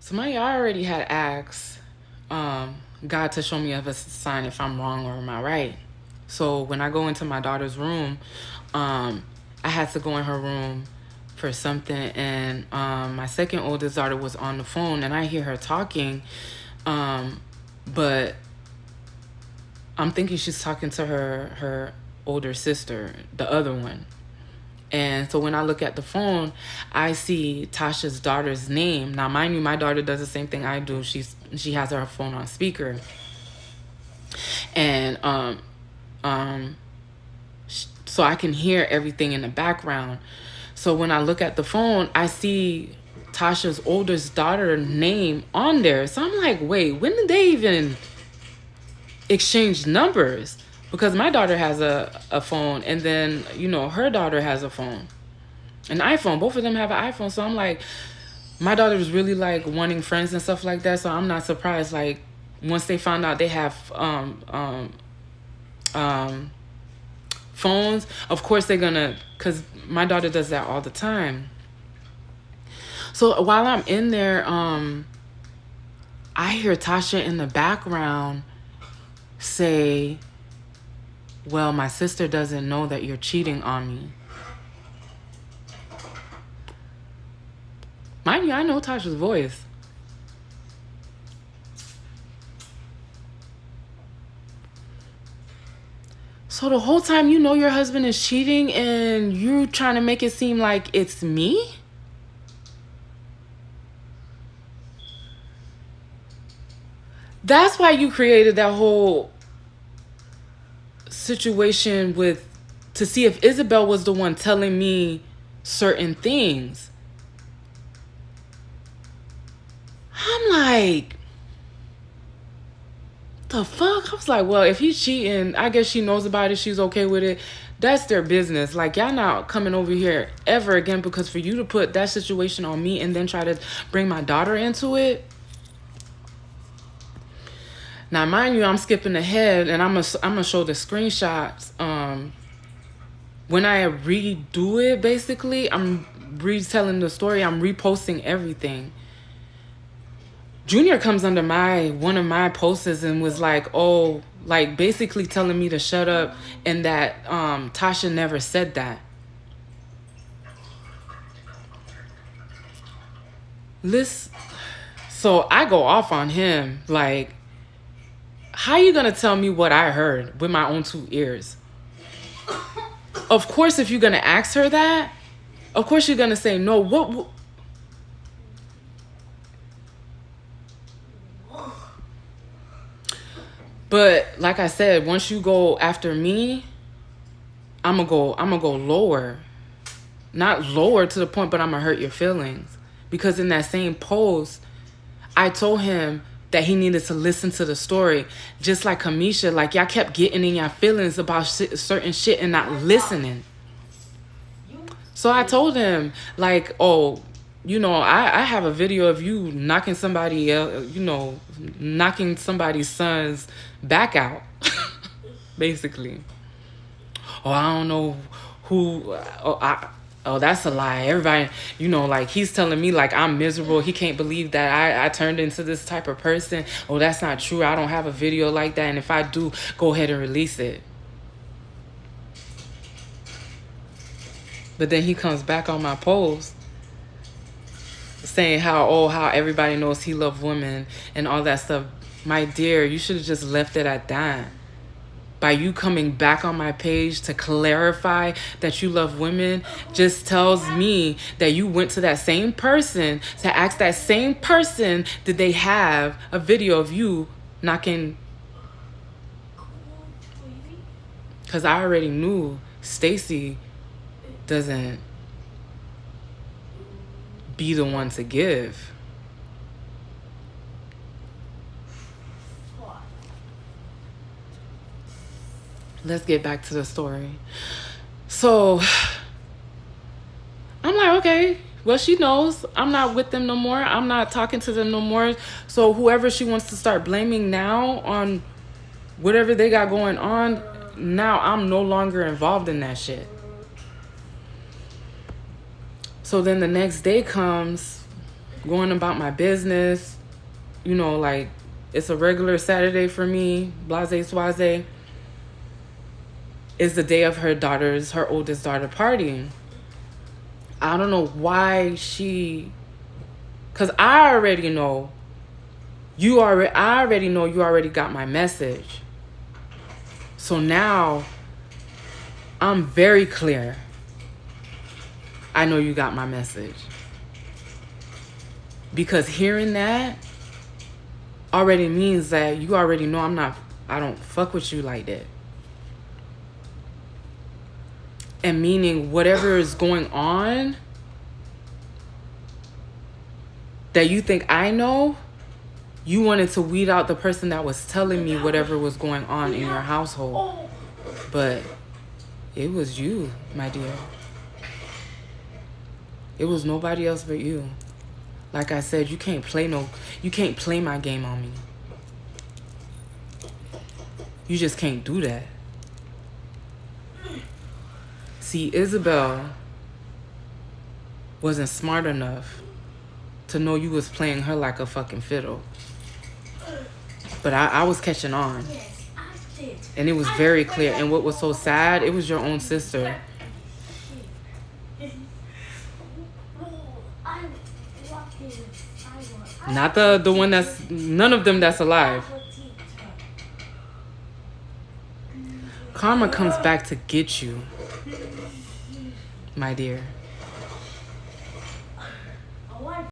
So I already had asked God to show me of a sign if I'm wrong or am I right. So when I go into my daughter's room, I had to go in her room for something, and my second oldest daughter was on the phone, and I hear her talking, but I'm thinking she's talking to her older sister, the other one. And so when I look at the phone, I see Tasha's daughter's name. Now, mind you, my daughter does the same thing I do. She has her phone on speaker, and so I can hear everything in the background. So when I look at the phone, I see Tasha's oldest daughter name on there. So I'm like, wait, when did they even exchange numbers? Because my daughter has a phone, and then, you know, her daughter has a phone, an iPhone. Both of them have an iPhone. So I'm like, my daughter was really like wanting friends and stuff like that. So I'm not surprised. Like, once they found out they have phones, of course they're gonna, because my daughter does that all the time. So while I'm in there, I hear Tasha in the background say, well, my sister doesn't know that you're cheating on me. Mind you, I know Tasha's voice. So the whole time you know your husband is cheating and you're trying to make it seem like it's me? That's why you created that whole situation with, to see if Isabel was the one telling me certain things. I'm like, the fuck? I was like, well, if he's cheating, I guess she knows about it. She's okay with it. That's their business. Like, y'all not coming over here ever again, because for you to put that situation on me and then try to bring my daughter into it. Now, mind you, I'm skipping ahead, and I'm gonna show the screenshots. When I redo it, basically, I'm retelling the story. I'm reposting everything. Junior comes under one of my posts and was like, oh, like basically telling me to shut up, and that Tasha never said that. So I go off on him, like, how you gonna tell me what I heard with my own two ears? Of course, if you're gonna ask her that, of course you're gonna say no. What? But like I said, once you go after me, I'm gonna go lower. Not lower to the point, but I'm gonna hurt your feelings. Because in that same post, I told him that he needed to listen to the story. Just like Kamisha, like, y'all kept getting in your feelings about certain shit and not listening. So I told him, like, oh, you know, I have a video of you knocking somebody else, you know, knocking somebody's son's back out, basically. Oh, I don't know who, oh, that's a lie. Everybody, you know, like, he's telling me, like, I'm miserable. He can't believe that I turned into this type of person. Oh, that's not true. I don't have a video like that. And if I do, go ahead and release it. But then he comes back on my post saying how everybody knows he loves women and all that stuff. My dear, you should have just left it at that. By you coming back on my page to clarify that you love women just tells me that you went to that same person to ask that same person, did they have a video of you knocking? Because I already knew Stacy doesn't be the one to give. Let's get back to the story. So I'm like, okay, well, she knows I'm not with them no more. I'm not talking to them no more. So whoever she wants to start blaming now on whatever they got going on, now I'm no longer involved in that shit. So then the next day comes, going about my business, you know, like it's a regular Saturday for me, blase soise, is the day of her oldest daughter partying. I don't know why because I already know I already know you already got my message. So now I'm very clear. I know you got my message. Because hearing that already means that you already know I don't fuck with you like that. And meaning whatever is going on that you think I know, you wanted to weed out the person that was telling me whatever was going on in your household. But it was you, my dear. It was nobody else but you. Like I said, you can't play my game on me. You just can't do that. See, Isabel wasn't smart enough to know you was playing her like a fucking fiddle. But I was catching on. And it was very clear. And what was so sad, it was your own sister. Not the one that's, none of them that's alive. Karma comes back to get you, my dear.